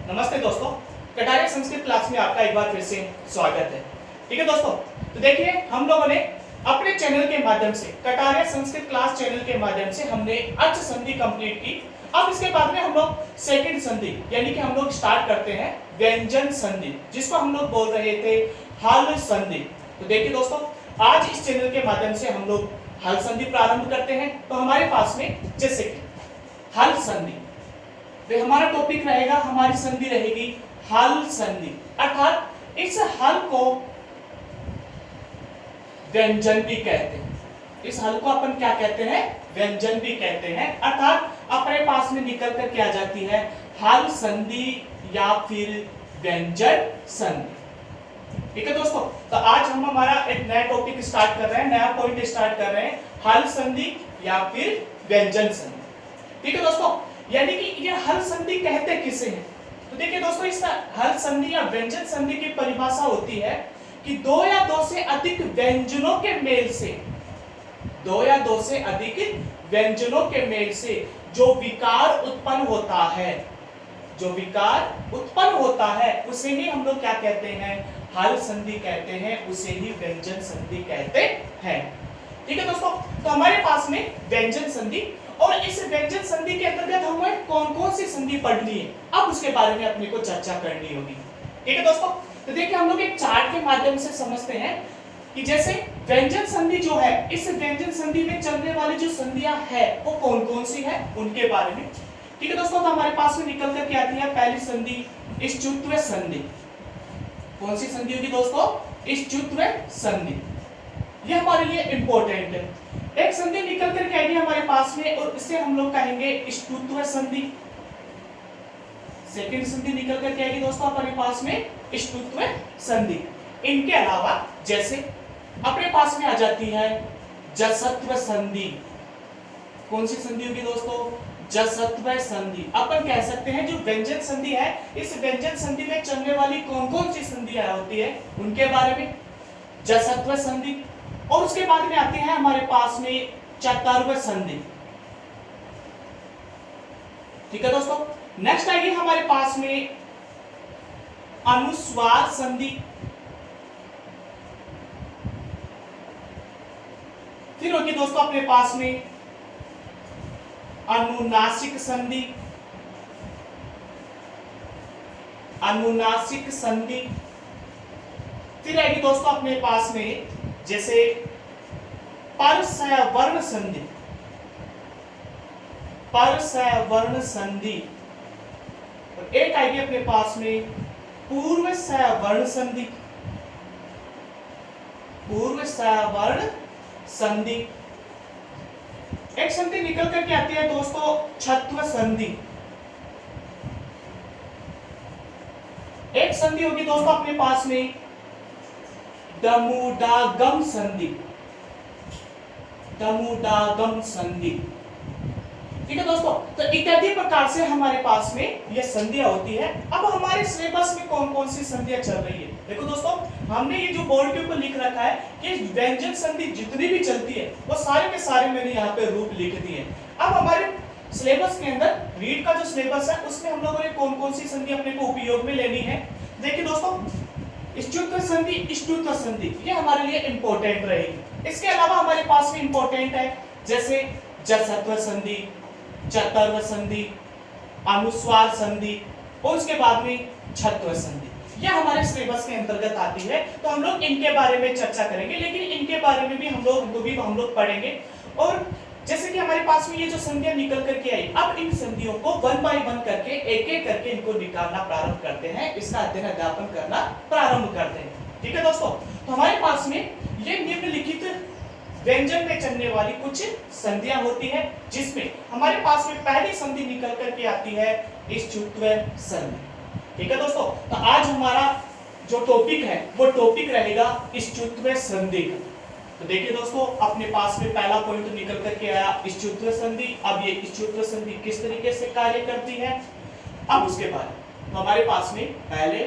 नमस्ते दोस्तों, कटारिया संस्कृत क्लास में आपका एक बार फिर से स्वागत है। ठीक है दोस्तों, तो देखिए हम लोगों ने अपने चैनल के माध्यम से कटारिया संस्कृत क्लास चैनल के माध्यम से हमने अच संधि कंप्लीट की। अब इसके बाद में हम लोग सेकंड संधि यानी कि हम लोग स्टार्ट करते हैं व्यंजन संधि, जिसको हम लोग बोल रहे थे हल संधि। तो देखिए दोस्तों, आज इस चैनल के माध्यम से हम लोग हल संधि प्रारंभ करते हैं। तो हमारे पास में जैसे कि हल संधि, तो हमारा टॉपिक रहेगा, हमारी संधि रहेगी हल संधि, अर्थात इस हल को व्यंजन भी कहते हैं। इस हल को अपन क्या कहते हैं? व्यंजन भी कहते हैं। अर्थात अपने पास में निकल कर क्या जाती है? हल संधि या फिर व्यंजन संधि। ठीक है दोस्तों, तो आज हम हमारा एक नया टॉपिक स्टार्ट कर रहे हैं, नया पॉइंट स्टार्ट कर रहे हैं, हल संधि या फिर व्यंजन संधि। ठीक है दोस्तों, यानी कि ये हल संधि कहते किसे हैं? तो देखिए दोस्तों, इस हल संधि या व्यंजन संधि की परिभाषा होती है कि दो या दो से अधिक व्यंजनों के मेल से, दो या दो से अधिक व्यंजनों के मेल से जो विकार उत्पन्न होता है, जो विकार उत्पन्न होता है उसे ही हम लोग क्या कहते हैं? हल संधि कहते हैं, उसे ही व्यंजन संधि कहते हैं। ठीक है दोस्तों, तो हमारे पास में व्यंजन संधि, और इस व्यंजन संधि के अंतर्गत हमें कौन कौन सी संधि पढ़नी है, अब उसके बारे में अपने को चर्चा करनी होगी। ठीक है दोस्तों, तो देखिए हम लोग एक चार्ट के माध्यम से समझते हैं कि जैसे व्यंजन संधि जो है, इस व्यंजन संधि में चलने वाली जो संधियां है वो कौन कौन सी है उनके बारे में। ठीक है दोस्तों, तो हमारे पास में निकल कर के आती है पहली संधि इष्टुत्व संधि। कौन सी संधि होगी दोस्तों? इष्टुत्व संधि। ये हमारे लिए इंपॉर्टेंट है। एक संधि निकल कर के आएगी हमारे पास में और इसे हम लोग कहेंगे इष्टुत्व संधि। सेकंड संधि निकल कर के आएगी दोस्तों हमारे पास में इष्टुत्व संधि। इनके अलावा जैसे अपने पास में आ जाती है जसत्व संधि। कौन सी संधि होगी दोस्तों? जसत्व संधि। अपन कह सकते हैं जो व्यंजन संधि है, इस व्यंजन संधि में चलने वाली कौन कौन सी संधियां होती है उनके बारे में, जसत्व संधि। और उसके बाद में आती है हमारे पास में चतुर्व संधि। ठीक है दोस्तों, नेक्स्ट आएगी हमारे पास में अनुस्वार संधि। फिर होगी दोस्तों अपने पास में अनुनासिक संधि, अनुनासिक संधि। फिर आएगी दोस्तों अपने पास में जैसे परसवर्ण संधि, परसवर्ण संधि। और एक आएगी अपने पास में पूर्व सवर्ण संधि, पूर्व सवर्ण संधि। एक संधि निकल करके आती है दोस्तों छत्व संधि। एक संधि होगी दोस्तों अपने पास में दमुडागम संधि, दमुडागम संधि। ठीक है दोस्तों, तो इत्यादि प्रकार से हमारे पास में यह संधियां होती है। अब हमारे सिलेबस में कौन कौन सी संधियां चल रही है? देखो दोस्तों, हमने ये जो बोर्ड के ऊपर लिख रखा है कि व्यंजन संधि जितनी भी चलती है वो सारे के सारे मैंने यहाँ पे रूप लिख दिए। अब हमारे सिलेबस के अंदर रीड का जो सिलेबस है उसमें हम लोगों ने कौन कौन सी संधि अपने को उपयोग में लेनी है। देखिए दोस्तों, इष्टुत्व संधि, इष्टुत्व संधि ये हमारे लिए इंपॉर्टेंट रहेगी। इसके अलावा हमारे पास में इंपॉर्टेंट है जैसे जसत्व संधि, चतुर्व संधि, अनुस्वार संधि और उसके बाद में छत्व संधि। यह हमारे सिलेबस के अंतर्गत आती है, तो हम लोग इनके बारे में चर्चा करेंगे, लेकिन इनके बारे में भी हम लोग पढ़ेंगे। और जैसे कि हमारे पास में ये जो संधियां निकल करके आई, अब इन संधियों को वन बाय वन करके एक एक करके इनको निकालना प्रारंभ करते हैं, इसका अध्ययन अध्यापन करना प्रारंभ करते हैं। ठीक है दोस्तों, तो हमारे पास में ये निम्नलिखित व्यंजन में चलने वाली कुछ संधियां होती है, जिसमें हमारे पास में पहली संधि निकल करके आती है इष्टुत्व संधि। ठीक है दोस्तों, तो आज हमारा जो टॉपिक है वो टॉपिक रहेगा इष्टुत्व संधि का। तो देखिए दोस्तों, अपने पास में पहला पॉइंट निकल करके आया इष्टुत्व संधि। अब ये इष्टुत्व संधि किस तरीके से कार्य करती है, अब उसके बाद तो हमारे पास में पहले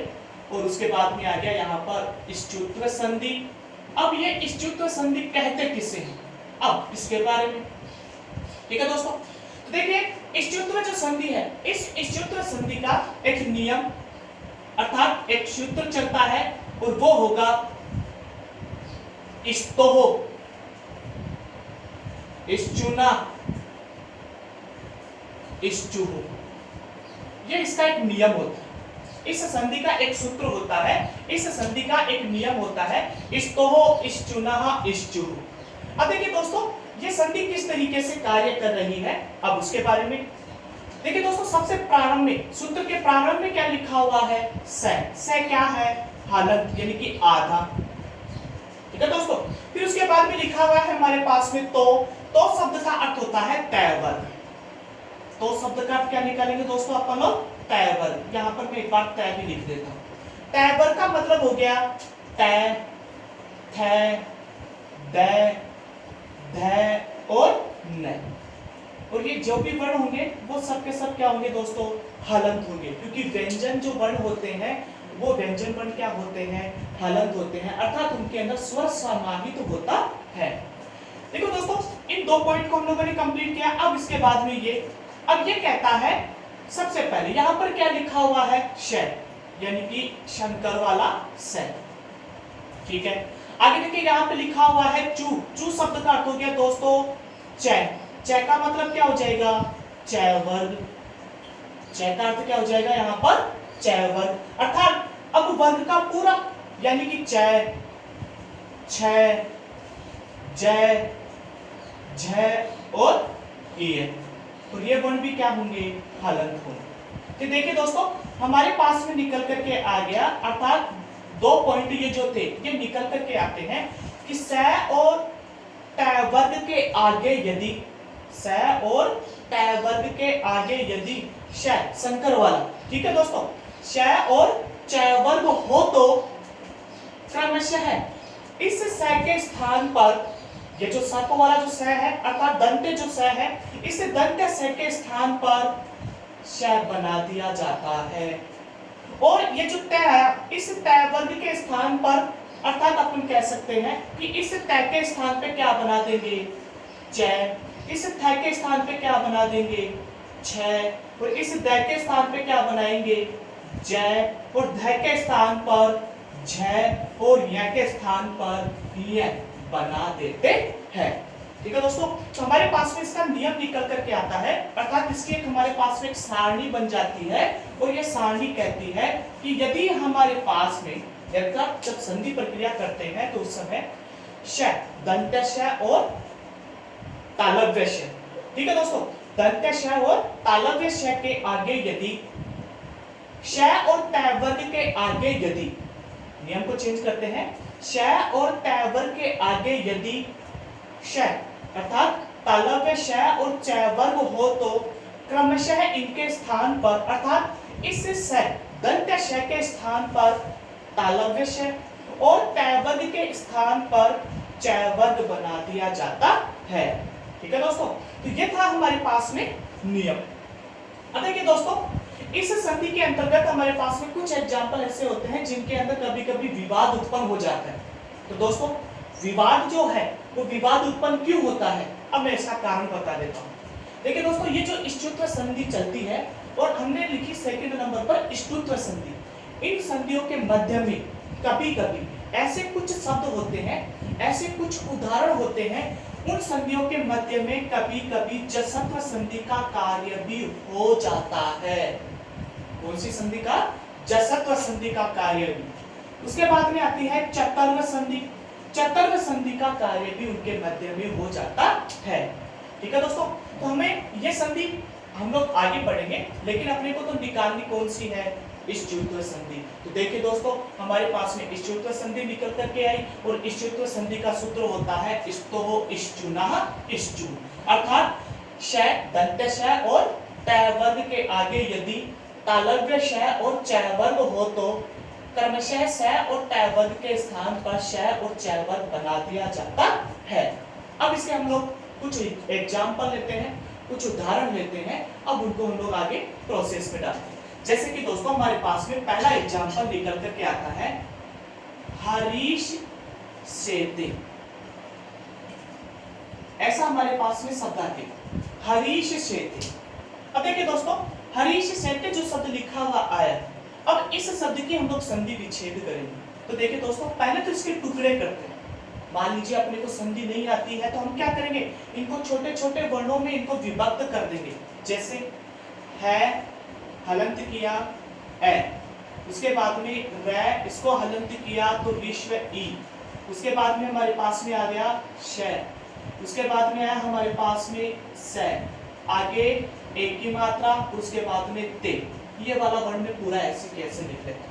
और उसके बाद में आ गया यहाँ पर इष्टुत्व संधि। अब ये इष्टुत्व संधि कहते किसे हैं, अब इसके बारे में। ठीक है दोस्तों, तो देखिए इष्टुत्व जो संधि है, इस इष्टुत्व संधि का एक नियम अर्थात एक सूत्र चलता है और वो होगा इस्तोहो, इश्चुना, इश्चुहो। ये इसका एक नियम होता है। इस संधि का एक सूत्र होता है, इस संधि का एक नियम होता है इस्तोहो, इश्चुना, इश्चुहो। अब देखिए दोस्तों, ये संधि किस तरीके से कार्य कर रही है, अब उसके बारे में देखिए दोस्तों। सबसे प्रारंभ में, सूत्र के प्रारंभ में क्या लिखा हुआ है? से क्या है? हालत यानी कि आधा, ठीक है दोस्तों। फिर उसके बाद में लिखा हुआ है हमारे पास में तो शब्द का अर्थ होता है तय वर्ग। तो शब्द का अर्थ क्या निकालेंगे दोस्तों अपन लोग? तय वर्ग। यहां पर मैं एक बार तय भी लिख देता हूं। तय वर्ग का मतलब हो गया तय, थ, द, ध और न। और ये जो भी वर्ण होंगे वो सब के सब क्या होंगे दोस्तों? हलंत होंगे, क्योंकि व्यंजन जो वर्ण होते हैं वो व्यंजन वर्ण क्या होते हैं? हलंत होते हैं, अर्थात उनके अंदर स्वर समाहित तो होता है। देखो दोस्तों, इन 2 पॉइंट को हम लोगों ने कंप्लीट किया। अब इसके बाद में अब ये कहता है, सबसे पहले यहां पर क्या लिखा हुआ है? श, यानी कि शंकर वाला स, ठीक है। आगे देखिए यहां पे लिखा हुआ है चू शब्द का अर्थ हो गया दोस्तों चय। चय का मतलब क्या हो जाएगा? चय वर्ग। चय का अर्थ क्या हो जाएगा यहाँ पर? चय वर्ग। अर्थात अब वर्ग का पूरा यानी कि चय, छ, जय, झ और ईय, और ये वर्ण भी क्या होंगे? हलंत होंगे। तो देखिए दोस्तों, हमारे पास में निकल करके आ गया, अर्थात 2 पॉइंट ये जो थे ये निकल करके आते हैं कि स और ट वर्ग के आगे यदि स और ट वर्ग के आगे यदि श, संकर वाला, ठीक है दोस्तों, श और च वर्ग हो तो क्रमशः इस स के स्थान पर ये जो सर्प वाला जो स है अर्थात दंत्य जो स है, इस दंत्य स के स्थान पर श बना दिया जाता है। और ये जो तय आया, इस तय वर्ग के स्थान पर अर्थात अपन कह सकते हैं कि इस तय के स्थान पे क्या बना देंगे? च। इस थ के स्थान पे क्या बना देंगे? छ। और इस द के स्थान पे क्या बनाएंगे? ज। और ध के स्थान पर झ और य के स्थान पर य बना देते हैं, ठीक है दोस्तों। तो हमारे पास में इसका नियम निकल करके आता है, अर्थात इसकी एक हमारे पास में एक सारणी बन जाती है, और ये सारणी कहती है कि यदि हमारे पास में जब संधि प्रक्रिया करते हैं तो उस समय श, दंत्य श और तालव्य श, ठीक है दोस्तों, दंत्य श और तालव्य श के आगे यदि श और तय वर्ग के आगे यदि, नियम को चेंज करते हैं, श और तय वर्ग के आगे यदि श अर्थात तालव्य श और च वर्ग हो तो क्रमशः इनके स्थान पर अर्थात इस स दंत्य श के स्थान पर तालव्य श और तय वर्ग के स्थान पर च वर्ग बना दिया जाता है, ठीक है दोस्तों। तो ये था हमारे पास में नियम। अब देखिए दोस्तों, इस संधि के अंतर्गत हमारे पास में कुछ एग्जाम्पल ऐसे होते हैं जिनके अंदर कभी कभी विवाद उत्पन्न हो जाता है। तो दोस्तों, विवाद जो है वो विवाद उत्पन्न क्यों होता है, अब मैं इसका कारण बता देता हूँ। देखिए दोस्तों, ये जो इष्टुत्व संधि चलती है और हमने लिखी सेकंड नंबर पर इष्टुत्व संधि, इन संधियों के मध्य में कभी कभी ऐसे कुछ शब्द होते हैं, ऐसे कुछ उदाहरण होते हैं, उन संधियों के मध्य में कभी कभी जसत्व संधि का कार्य भी हो जाता है। कौन सी संधि का? जसत्व संधि का कार्य भी। उसके बाद में आती है चतुर्व संधि। चतुर्व संधि का कार्य भी उनके मध्य में हो जाता है, ठीक है दोस्तों। तो हमें ये संधि हम लोग आगे पढ़ेंगे, लेकिन अपने को तो निकालनी कौन सी है? इष्टुत्व संधि। तो देखिए दोस्तों, हमारे पास में इष्टुत्व संधि निकल करके आई, और इष्टुत्व संधि का सूत्र होता है इस्तोह, इश्चुनः, इश्चु, अर्थात श, दंत्य श और तय वर्ग के आगे यदि तालव्य श और च वर्ग हो तो क्रमशः स और तय वर्ग के स्थान पर श और च वर्ग बना दिया जाता है। अब इसके हम लोग कुछ एग्जाम्पल लेते हैं, कुछ उदाहरण लेते हैं, अब उनको हम लोग आगे प्रोसेस में डालते हैं। जैसे कि दोस्तों, हमारे पास में पहला एग्जाम्पल निकल करके आता है हरीश सेते। ऐसा हमारे पास में शब्द आते हैं, हरीश सेते। अब देखिए दोस्तों, हरीश सेठ जो शब्द लिखा हुआ आया, अब इस शब्द की हम लोग संधि विच्छेद करेंगे। तो देखिए दोस्तों, पहले तो इसके टुकड़े करते हैं। मान लीजिए अपने को संधि नहीं आती है तो हम क्या करेंगे, इनको छोटे छोटे वर्णों में इनको विभक्त कर देंगे। जैसे है हलंत किया ए, उसके बाद में रै, इसको हलंत किया तो विश्व ई, उसके बाद में हमारे पास में आ गया श, उसके बाद में आया हमारे पास में से, आगे एक की मात्रा, उसके बाद में ते। ये वाला वर्ण में पूरा ऐसे कैसे लिख लेते हैं।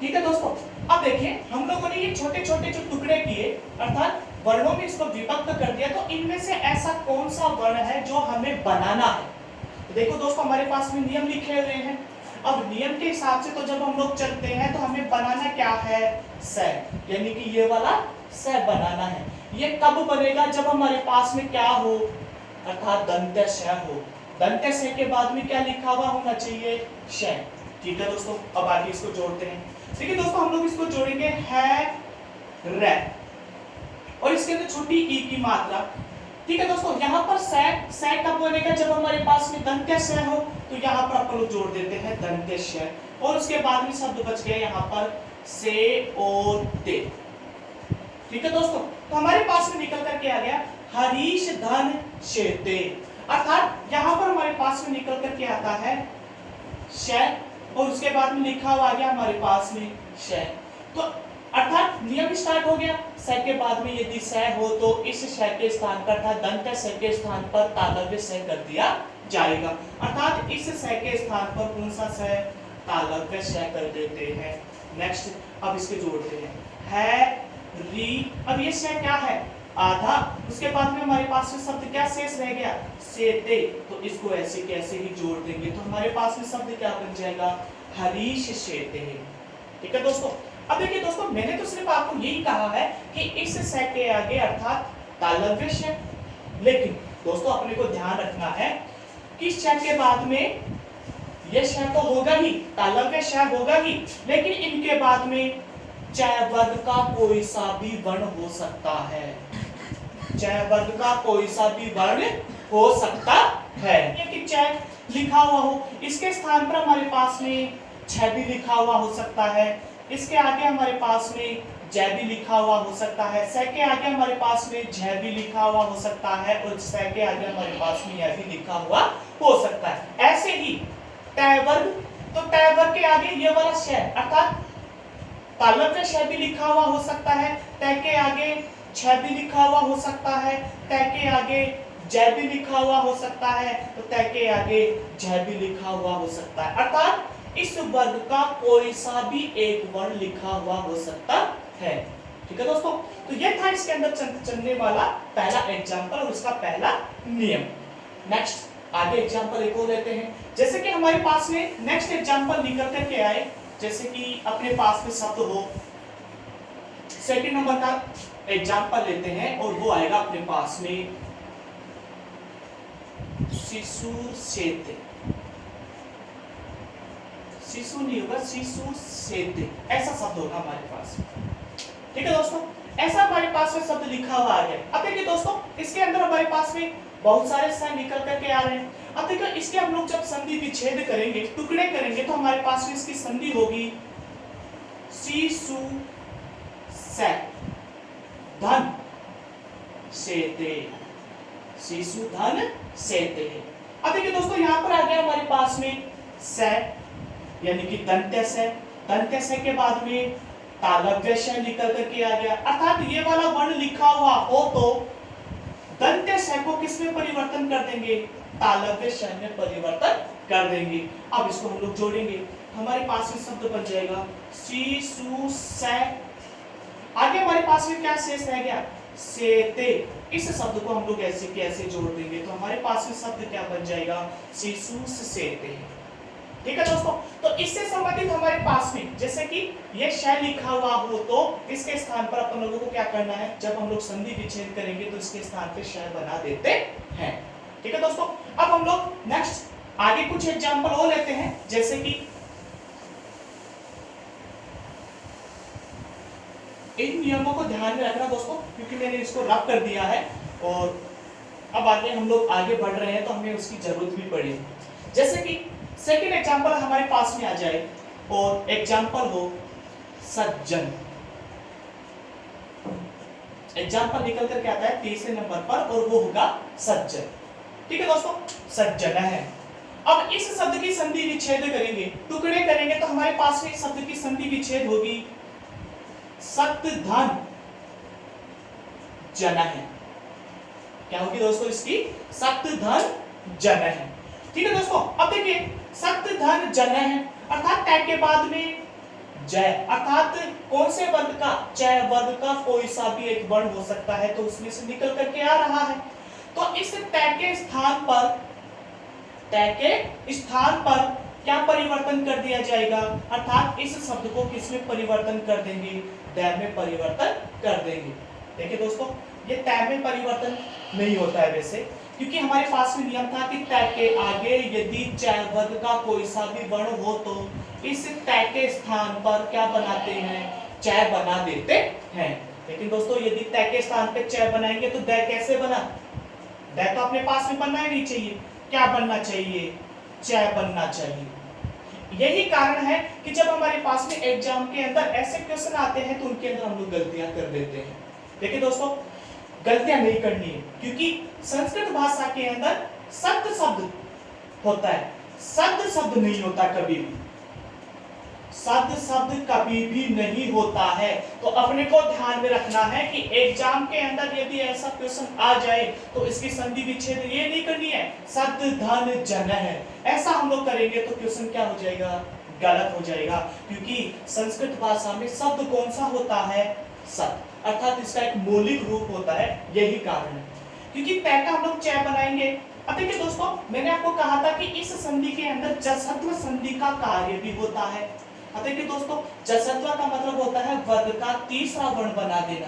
ठीक है दोस्तों, अब देखिए हम लोगों ने ये छोटे छोटे जो टुकड़े किए अर्थात वर्णों में इसको विभक्त कर दिया, तो इनमें से ऐसा कौन सा वर्ण है जो हमें बनाना है। तो देखो दोस्तों, हमारे पास में नियम लिखे हुए हैं। अब नियम के हिसाब से तो जब हम लोग चलते हैं तो हमें बनाना क्या है, स, यानी कि ये वाला स बनाना है। ये कब बनेगा, जब हमारे पास में क्या हो, अर्थात दंत्य श हो। दंत्य श के बाद में क्या लिखा हुआ होना चाहिए, श। ठीक है दोस्तों, अब आगे इसको जोड़ते हैं। देखिए दोस्तों, हम लोग इसको जोड़ेंगे है रे, और इसके अंदर छोटी ई की मात्रा। ठीक है दोस्तों, यहाँ पर से कब बनेगा, जब हमारे पास में दंत्य श हो। तो यहाँ पर अपन लोग जोड़ देते हैं दंत्य श, और उसके बाद में शब्द बच गया यहाँ पर से और ते। ठीक है दोस्तों, तो हमारे पास में निकल करके आ गया हरीश धन शेते, अर्थात यहाँ पर हमारे पास में निकल करके आता है श, और उसके बाद में लिखा हुआ आ गया हमारे पास में श। तो अर्थात नियम स्टार्ट हो गया। स के बाद में यदि स हो तो इस श के स्थान पर अर्थात दंत्य स के स्थान पर तालव्य स कर दिया जाएगा, अर्थात इस स के स्थान पर कौन सा स, तालव्य स कर देते हैं। नेक्स्ट अब इसके जोड़ते हैं है री। अब ये स क्या है, आधा, उसके बाद में हमारे पास में शब्द क्या शेष रह गया, सेते। तो इसको ऐसे कैसे ही जोड़ देंगे तो हमारे पास में शब्द क्या बन जाएगा, हरीश शेते। ठीक है दोस्तों, अब देखिए दोस्तों, मैंने तो सिर्फ आपको यही कहा है कि इस स के आगे अर्थात तालव्य श, लेकिन दोस्तों अपने को ध्यान रखना है कि श के बाद में ये श तो होगा ही, तालव्य श होगा ही, लेकिन इनके बाद में चय वर्ग का कोई सा भी वर्ण हो सकता है। चय वर्ग का कोई सा भी वर्ण हो सकता है। ये कि चय लिखा हुआ हो, इसके स्थान पर हमारे पास में छ भी लिखा हुआ हो सकता है, इसके आगे हमारे पास में जय भी लिखा हुआ हो सकता है, स के आगे हमारे पास में झ भी लिखा हुआ हो सकता है, और स के आगे हमारे पास में यह भी लिखा हुआ हो सकता है। ऐसे ही तय वर्ग, तो तय वर्ग के आगे ये वाला श अर्थात तालव्य श भी लिखा हुआ हो सकता है, तय के आगे छ भी लिखा हुआ हो सकता है, तय के आगे जय भी लिखा हुआ हो सकता है, तो तय के आगे जय भी लिखा हुआ हो सकता है, अर्थात इस वर्ग का कोई सा भी एक वर्ण लिखा हुआ हो सकता है। ठीक है दोस्तों, तो ये था इसके अंदर चलने वाला पहला एग्जाम्पल और उसका पहला नियम। नेक्स्ट आगे एग्जाम्पल एक और लेते हैं। जैसे कि हमारे पास में नेक्स्ट एग्जाम्पल निकल करके आए, जैसे कि अपने पास में शब्द हो, सेकंड नंबर का एग्जाम्पल लेते हैं और वो आएगा अपने पास में शिशु सेते। शिशु नहीं होगा, शिशु सेते ऐसा शब्द होगा हमारे पास। ठीक है दोस्तों, ऐसा हमारे पास में शब्द लिखा हुआ आ गया। अब देखिए दोस्तों, इसके अंदर हमारे पास में बहुत सारे स निकल करके आ रहे हैं। अब देखिए इसके हम लोग जब संधि विच्छेद करेंगे, टुकड़े करेंगे, तो हमारे पास में इसकी संधि होगी शिशु से धन सेते, शिशु धन सेते। अब देखिए दोस्तों, यहाँ पर आ गया हमारे पास में से यानी कि दंत्य से, दंत्य से के बाद में तालव्य श निकल करके आ गया, अर्थात ये वाला वर्ण लिखा हुआ हो तो दंत्य श को किस में परिवर्तन कर देंगे, तालव्य श में परिवर्तन कर देंगे। अब इसको हम लोग जोड़ेंगे, हमारे पास में शब्द बन जाएगा शिशु से, आगे हमारे पास में क्या शेष रह गया, सेते। इस शब्द को हम लोग ऐसे कैसे जोड़ देंगे तो हमारे पास में शब्द क्या बन जाएगा, शिशु सेते। ठीक है दोस्तों, तो इससे संबंधित हमारे पास में जैसे कि ये श लिखा हुआ हो तो इसके स्थान पर अपन लोगों को क्या करना है, जब हम लोग संधि विच्छेद करेंगे तो इसके स्थान पे श बना देते हैं। ठीक है दोस्तों, अब हम लोग नेक्स्ट आगे कुछ एग्जांपल और लेते हैं। जैसे कि इन नियमों को ध्यान में रखना दोस्तों, क्योंकि मैंने इसको रब कर दिया है और अब आगे हम लोग आगे बढ़ रहे हैं तो हमें उसकी जरूरत भी पड़ेगी। जैसे कि सेकंड एग्जांपल हमारे पास में आ जाए और एग्जांपल हो सज्जन। एग्जांपल निकल करके आता है तीसरे नंबर पर और वो होगा सज्जन। ठीक है दोस्तों, सज्जन है। अब इस शब्द की संधि विच्छेद करेंगे, टुकड़े करेंगे, तो हमारे पास में शब्द की संधि विच्छेद होगी सत धन जन है। क्या होगी दोस्तों इसकी? सत धन जन है। ठीक है दोस्तों, अब देखिए सत धन जन है अर्थात टैग के बाद में जय, अर्थात कौन से वर्ग का? जय वर्ग का कोई सा भी एक वर्ण हो सकता है, तो उसमें से निकल करके आ रहा है। तो इस टैग के स्थान पर क्या परिवर्तन कर दिया जाएगा? अर्थात इस शब्द को किसमें परिवर्तन कर देंगे? दै में परिवर्तन कर देंगे। देखिए दोस्तों, ये तय में परिवर्तन नहीं होता है वैसे, क्योंकि हमारे पास में नियम था कि तय के आगे यदि चय वर्ग का कोई सा भी वर्ण हो तो इस तय के स्थान पर क्या बनाते हैं? चय बना देते हैं। लेकिन दोस्तों यदि तय के स्थान पे चय बनाएंगे तो दै कैसे बना? दै तो अपने पास में बनना ही नहीं चाहिए। क्या बनना चाहिए? चय बनना चाहिए। यही कारण है कि जब हमारे पास में एग्जाम के अंदर ऐसे क्वेश्चन आते हैं तो उनके अंदर हम लोग गलतियां कर देते हैं। देखिए दोस्तों, गलतियां नहीं करनी है, क्योंकि संस्कृत भाषा के अंदर सद शब्द होता है, सद शब्द नहीं होता कभी भी। सद शब्द कभी भी नहीं होता है। तो अपने को ध्यान में रखना है कि एग्जाम के अंदर यदि ऐसा क्वेश्चन आ जाए तो इसकी संधि विच्छेद ये नहीं करनी है सद धन जन है। ऐसा हम लोग करेंगे तो क्वेश्चन क्या हो जाएगा? गलत हो जाएगा, क्योंकि संस्कृत भाषा में शब्द कौन सा होता है? सद, अर्थात इसका एक मौलिक रूप होता है। यही कारण है, क्योंकि तय का हम लोग चय बनाएंगे। अब देखिए दोस्तों, मैंने आपको कहा था कि इस संधि के अंदर जसत्व संधि का कार्य भी होता है। अब देखिए दोस्तों, जसत्व का मतलब होता है वर्ग का तीसरा वर्ण बना देना।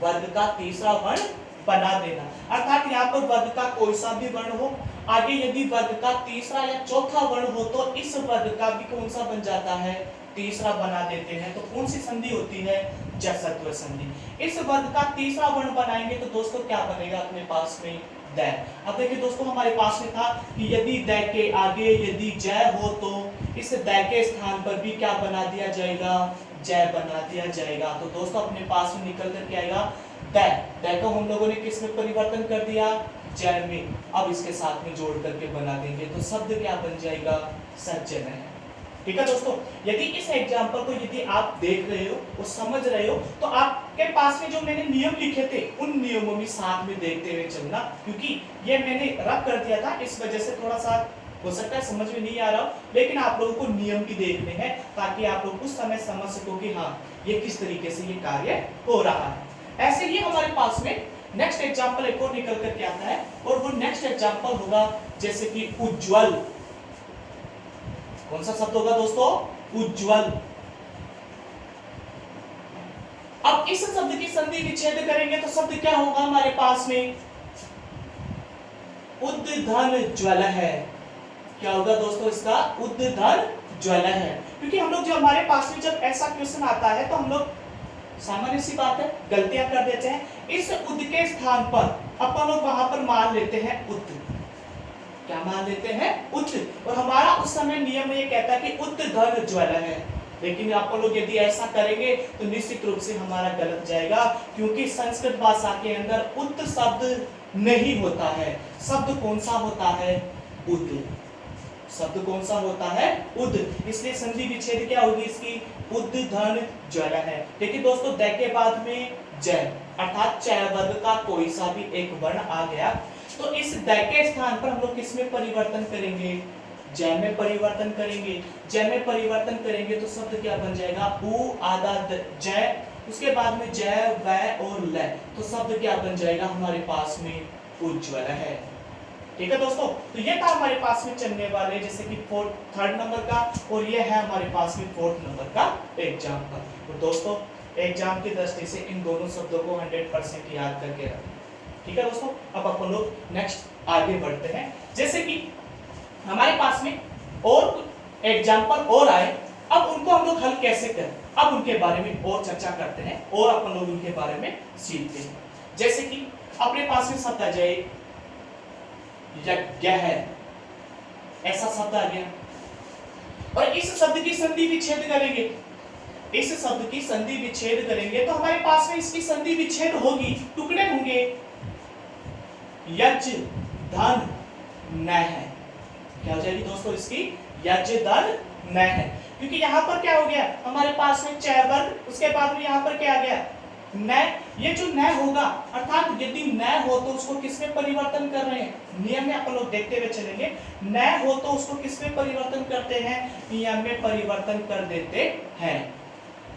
वर्ग का तीसरा वर्ण बना देना, अर्थात यहाँ पर वर्ग का कोई सा भी वर्ण हो, आगे यदि वर्ग का तीसरा या चौथा वर्ण हो तो इस वर्ग का भी कौन सा बन जाता है? तीसरा बना देते हैं। तो कौन सी संधि होती है? जसत्व संधि। इस वर्ग का तीसरा वर्ण बनाएंगे तो दोस्तों क्या बनेगा अपने पास में? दै। अब देखिए दोस्तों, हमारे पास में था कि यदि दै के आगे यदि जय हो तो इस दै के स्थान पर भी क्या बना दिया जाएगा? जय बना दिया जाएगा। तो दोस्तों अपने पास में निकल कर क्या आएगा? दै। दै को हम लोगों ने किस में परिवर्तन कर दिया? जय में। अब इसके साथ में जोड़ करके बना देंगे तो शब्द क्या बन जाएगा? सज्जन है। ठीक है दोस्तों, यदि इस एग्जाम्पल को यदि आप देख रहे हो और समझ रहे हो तो आपके पास में जो मैंने नियम लिखे थे उन नियमों में साथ में देखते हुए चलना, क्योंकि ये मैंने रब कर दिया था, इस वजह से थोड़ा सा हो सकता है समझ में नहीं आ रहा हो, लेकिन आप लोगों को नियम भी देखने हैं ताकि आप लोग उस समय समझ सको कि हाँ ये किस तरीके से ये कार्य हो रहा है। ऐसे ही हमारे पास में नेक्स्ट एग्जाम्पल एक और निकल करके आता है और वो नेक्स्ट एग्जाम्पल होगा जैसे कि उज्ज्वल। कौन सा शब्द होगा दोस्तों? उज्ज्वल। अब इस शब्द की संधि विच्छेद करेंगे तो शब्द क्या होगा हमारे पास में? उद्धन ज्वल है। क्या होगा दोस्तों इसका? उद्धन ज्वल है। क्योंकि हम लोग जो हमारे पास में जब ऐसा क्वेश्चन आता है तो हम लोग सामान्य सी बात है गलतियां कर देते हैं। इस उद के स्थान पर अपन लोग वहां पर मान लेते हैं उद। क्या मान लेते हैं? उद। और हमारा उस समय नियम ये कहता है कि उद्धन ज्वल है, लेकिन आप लोग यदि ऐसा करेंगे तो निश्चित रूप से हमारा गलत जाएगा, क्योंकि संस्कृत भाषा के अंदर उद शब्द नहीं होता है। शब्द कौन सा होता है? उद। शब्द कौन सा होता है? उद। इसलिए संधि विच्छेद क्या होगी इसकी? उद्धन ज्वल है। देखिए दोस्तों, दै के बाद में जय, अर्थात चय वर्ग का कोई सा भी एक वर्ण आ गया तो इस दै के स्थान पर हम लोग किसमें परिवर्तन करेंगे? जय में परिवर्तन करेंगे। जय में परिवर्तन करेंगे तो शब्द क्या बन जाएगा? उ आधा जय, उसके बाद में जय वै और ल, तो शब्द क्या बन जाएगा हमारे पास में? उज्ज्वल है। ठीक है दोस्तों, तो ये था हमारे पास में चलने वाले जैसे कि थर्ड नंबर का, और ये है हमारे पास में फोर्थ नंबर का एग्जाम्पल। तो दोस्तों एग्जाम की दृष्टि से इन दोनों शब्दों को 100% याद करके रखें। ठीक है दोस्तों, अब अपन लोग नेक्स्ट आगे बढ़ते हैं। जैसे कि हमारे पास में और एग्जाम्पल और आए, अब उनको हम लोग हल कैसे करें, अब उनके बारे में और चर्चा करते हैं और अपन लोग उनके बारे में सीखते हैं। जैसे कि अपने पास में शब्द आ जाए यज्ञ है। ऐसा शब्द आ गया। और इस शब्द की संधि विच्छेद करेंगे, इस शब्द की संधि विच्छेद करेंगे तो हमारे पास में इसकी संधि विच्छेद होगी, टुकड़े होंगे, यज धन न है। क्या हो जाएगी दोस्तों इसकी? यज धन न है, क्योंकि यहां पर क्या हो गया हमारे पास में च वर्ग, उसके बाद में यहां पर क्या आ गया न। ये जो न होगा अर्थात यदि न हो तो उसको किसमें परिवर्तन कर रहे हैं? नियम में अपन लोग देखते हुए चलेंगे। न हो तो उसको किसमें परिवर्तन करते हैं? नियम में परिवर्तन कर देते हैं।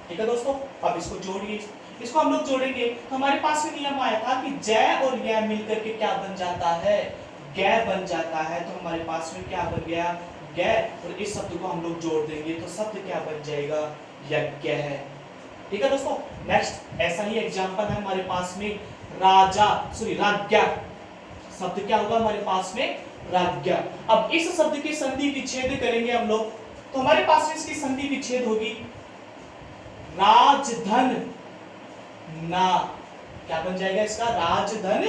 ठीक है दोस्तों, अब इसको जोड़िए, इसको हम लोग जोड़ेंगे तो हमारे पास में नियम आया था कि जय और यह मिलकर के क्या बन जाता है? गै बन जाता है। तो हमारे पास में क्या बन गया? गै। और इस शब्द को हम लोग जोड़ देंगे तो शब्द क्या बन जाएगा? यज्ञ है। ठीक है दोस्तों, नेक्स्ट ऐसा ही एग्जांपल है हमारे पास में राज्ञा। शब्द क्या होगा हमारे पास में? राज्ञा। अब इस शब्द की संधि विच्छेद करेंगे हम लोग तो हमारे पास में इसकी संधि विच्छेद होगी राजधन ना। क्या बन जाएगा इसका? राजधन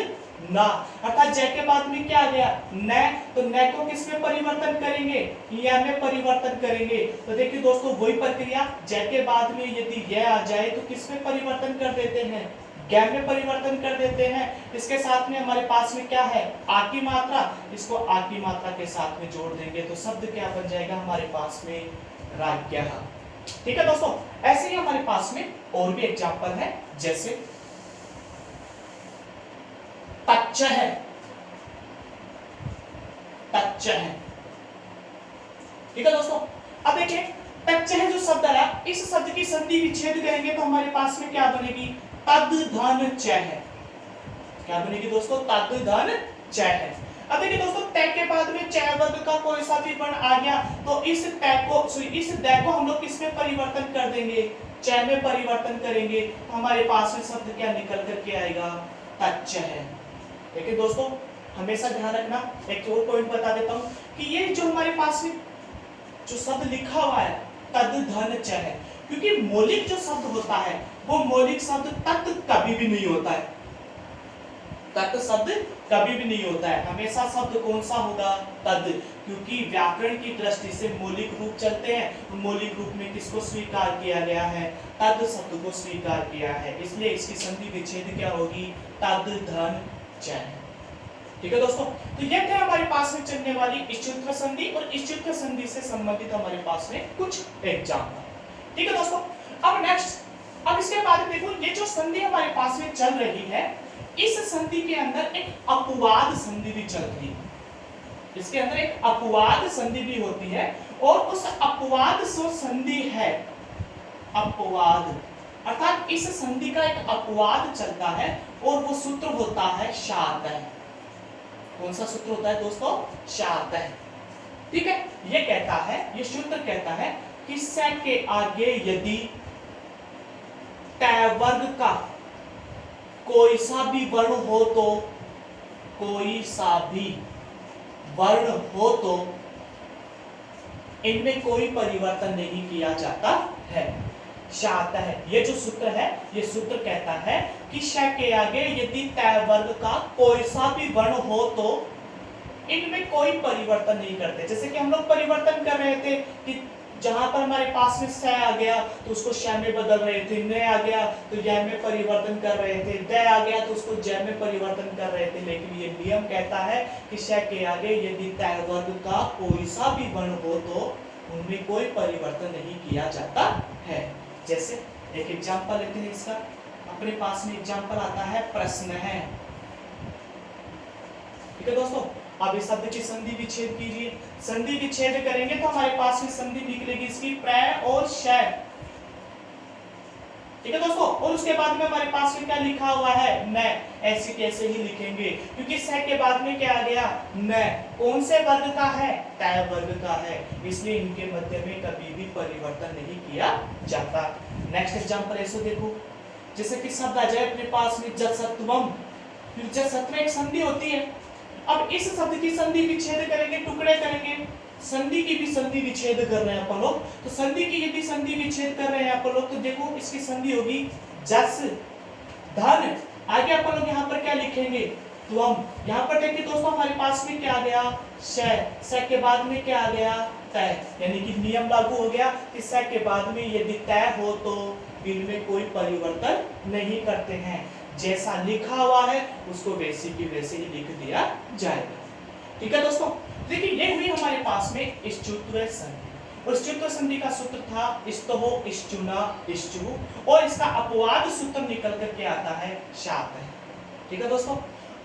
ना। अर्थात जय के बाद में क्या आ गया? न। तो न को किसमें परिवर्तन करेंगे? या में परिवर्तन करेंगे। तो देखिए दोस्तों वही प्रक्रिया, जय के बाद में यदि यह आ जाए तो किसमें परिवर्तन कर देते हैं? गै में परिवर्तन कर देते हैं। इसके साथ में हमारे पास में क्या है? आ की मात्रा, इसको आ की मात्रा के साथ में जोड़ देंगे तो शब्द क्या बन जाएगा हमारे पास में? राज्ञा। ठीक है दोस्तों, ऐसे ही हमारे पास में और भी एग्जांपल है, जैसे तच्च है, तच्च है। ठीक है दोस्तों, अब देखिए तच्च है जो शब्द आया, इस शब्द की संधि विच्छेद करेंगे तो हमारे पास में क्या बनेगी? तद धन च है। क्या बनेगी दोस्तों? तद धन च है। अब देखिए दोस्तों तय के बाद में च वर्ग का कोई सा भी वर्ण आ गया तो इस तय को इस दय को हम लोग किसमें परिवर्तन कर देंगे? च में परिवर्तन करेंगे तो हमारे पास में शब्द क्या निकल करके आएगा? तच्च है। देखिए दोस्तों हमेशा ध्यान रखना, एक और पॉइंट बता देता हूं कि ये जो हमारे पास में जो शब्द लिखा हुआ है तद धन च है, क्योंकि मौलिक जो शब्द होता है वो मौलिक शब्द तत् कभी भी नहीं होता है। तत् शब्द कभी भी नहीं होता है, हमेशा शब्द कौन सा होगा? तद। क्योंकि व्याकरण की दृष्टि से मौलिक रूप चलते हैं, तो मौलिक रूप में किसको स्वीकार किया गया है? तद शब्द को स्वीकार किया है, इसलिए इसकी संधि विच्छेद क्या होगी? तद धन च। ठीक है दोस्तों, तो ये थे हमारे पास में चलने वाली इष्टुत्व संधि और इष्टुत्व संधि से संबंधित हमारे पास में कुछ एग्जाम्पल। ठीक है दोस्तों, अब नेक्स्ट, अब इसके बाद देखो ये जो संधि हमारे पास में चल रही है, इस संधि के अंदर एक अपवाद संधि भी चल रही है। इसके अंदर एक अपवाद संधि भी होती है और उस अपवाद जो संधि है, अपवाद अर्थात इस संधि का एक अपवाद चलता है और वो सूत्र होता है शातः। कौन सा सूत्र होता है दोस्तों? शातः। ठीक है, ये कहता है, ये सूत्र कहता है कि स के आगे यदि तय वर्ग का कोई सा भी वर्ण हो तो, कोई सा भी वर्ण हो तो इनमें कोई परिवर्तन नहीं किया जाता है। शातः है ये जो सूत्र है, ये सूत्र कहता है कि श के आगे यदि तय वर्ग का कोई सा भी वर्ण हो तो इनमें कोई परिवर्तन नहीं करते। जैसे कि हम लोग परिवर्तन कर रहे थे कि जहां पर हमारे पास में स आ गया तो उसको श में बदल रहे थे, न आ गया तो य में परिवर्तन कर रहे थे, द आ गया तो उसको ज में परिवर्तन कर रहे थे। लेकिन ये नियम कहता है कि श के आगे यदि तय वर्ग का कोई सा भी वर्ण हो तो उनमें कोई परिवर्तन नहीं किया जाता है। जैसे एक एग्जांपल लेते हैं इसका, अपने पास में एग्जांपल आता है प्रश्न है। ठीक है दोस्तों, अब इस शब्द की संधि विच्छेद कीजिए, संधि विच्छेद करेंगे तो हमारे पास में संधि निकलेगी इसकी प्र और श। ठीक है दोस्तों, और उसके बाद में हमारे पास में क्या लिखा हुआ है? न। ऐसे कैसे ही लिखेंगे क्योंकि स के बाद में क्या आ गया? न। कौन से वर्ग का है? तय वर्ग का है, इसलिए इनके मध्य में कभी भी परिवर्तन नहीं किया जाता। नेक्स्ट एग्जांपल ऐसे देखो, जैसे कि शब्द आ जाए अपने पास में जसत्वम, फिर जसत्व एक संधि होती है। अब इस शब्द की संधि विच्छेद करेंगे, टुकड़े करेंगे, संधि की भी संधि विच्छेद कर रहे हैं अपन लोग। तो संधि की यदि संधि विच्छेद कर रहे हैं अपन लोग तो देखो इसकी संधि होगी जस धन। आगे अपन लोग यहाँ पर क्या लिखेंगे? त्वम। यहाँ पर देखिए दोस्तों हमारे पास में क्या आ गया, श के बाद में क्या आ गया, तय, यानी कि नियम लागू हो गया कि स के बाद में यदि तय हो तो इनमें कोई परिवर्तन नहीं करते हैं, जैसा लिखा हुआ है उसको वैसे की वैसे ही लिख दिया जाएगा। ठीक है दोस्तों, देखिए ये हुई हमारे पास में इष्टुत्व संधि। और इष्टुत्व संधि का सूत्र था इष्टो, इष्टुना, इष्टु, और इसका अपवाद सूत्र निकल करके आता है शाप है। ठीक है दोस्तों,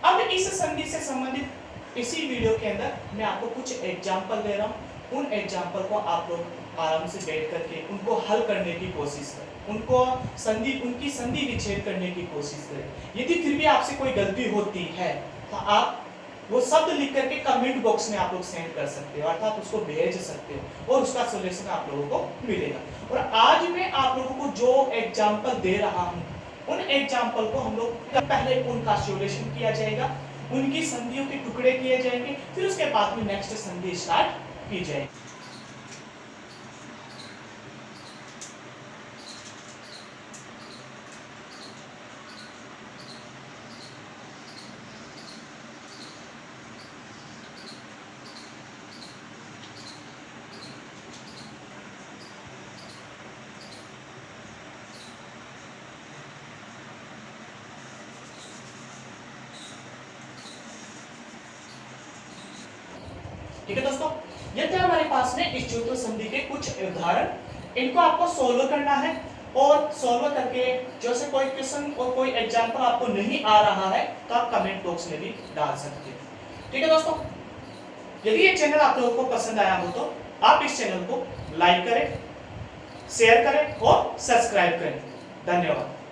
अब इस संधि से संबंधित इसी वीडियो के अंदर मैं आपको कुछ एग्जाम्पल दे रहा हूँ। उन एग्जाम्पल को आप लोग आराम से बैठ करके उनको हल करने की कोशिश करें, उनकी संधि विच्छेद करने की कोशिश करें। यदि फिर भी आपसे कोई गलती होती है तो आप वो शब्द लिख करके कमेंट बॉक्स में आप लोग सेंड कर सकते हो, अर्थात उसको भेज सकते हो और उसका सॉल्यूशन आप लोगों को मिलेगा। और आज मैं आप लोगों को जो एग्जाम्पल दे रहा हूँ उन एग्जाम्पल को हम लोग पहले उनका सॉल्यूशन किया जाएगा, उनकी संधियों के टुकड़े किए जाएंगे, फिर उसके बाद में नेक्स्ट संधि स्टार्ट की जाएगी। ठीक है दोस्तों, ये थे हमारे पास में इष्टुत्व संधि के कुछ उदाहरण। इनको आपको सोल्व करना है और सोल्व करके जैसे कोई क्वेश्चन और कोई एग्जांपल आपको नहीं आ रहा है तो आप कमेंट बॉक्स में भी डाल सकते हैं। ठीक है दोस्तों, यदि ये चैनल आप लोगों को पसंद आया हो तो आप इस चैनल को लाइक करें, शेयर करें और सब्सक्राइब करें। धन्यवाद।